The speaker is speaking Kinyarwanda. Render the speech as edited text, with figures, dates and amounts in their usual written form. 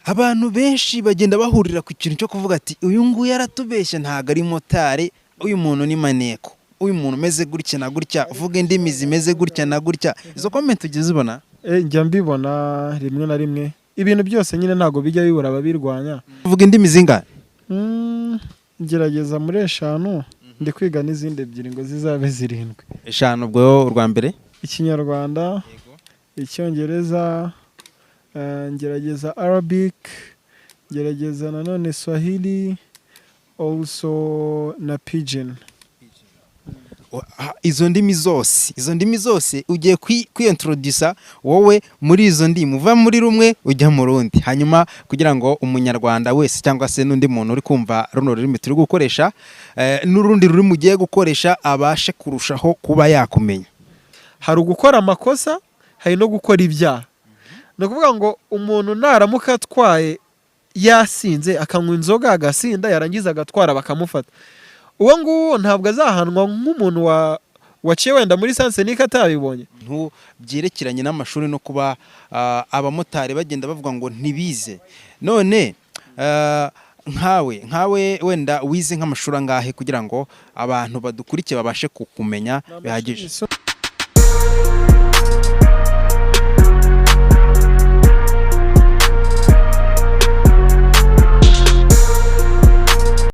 Abantu benshi bagenda bahurira ku kintu cyo kuvuga ati uyu nguyu yaratubeshya ntago ari motari, uyu muntu ni maneko, uyu muntu umeze gutya na gutya, uvuga indimi zimeze gutya na gutya. Izo comment ugeze ubona? Njya mbibona rimwe na rimwe. Ibintu byose nyine ntago bijya bibura ababirwanya. Uvuga indimi zingahe? Ngerageza muri 5, ndi kwiga n'izindi 2 ngo zizabe 7. 5 ubwo urwa mbere? Ikinyarwanda, Icyongereza, ngerageza Arabic, ngerageza nanone Swahili, also na Pidgin. Izo ndimi zose ugiye kwiintroduce wowe muri izo ndimi, uva muri rumwe ujya mu rundi, hanyuma kugira ngo umunyarwanda wese cyangwa se n'undi muntu uri kumva runo rurimi turi gukoresha n'urundi rurimi ugiye gukoresha abashe kurushaho kuba yakumenya. Hari ugukora amakosa, hari no gukora ibyaha. No kuvuga ngo umuntu naramuka atwaye yasinze akanywa inzoga agasinda yarangiza agatwara bakamufata, uwo nguwo ntabwo azahanwa nk'umuntu waciye wenda muri sansenika atabibonye. Byerekeranye n'amashuri no kuba abamotari bagenda bavuga ngo ntibize, none nkawe wenda wize nk'amashuri angahe kugira ngo abantu badukurikiye babashe kukumenya bihagije?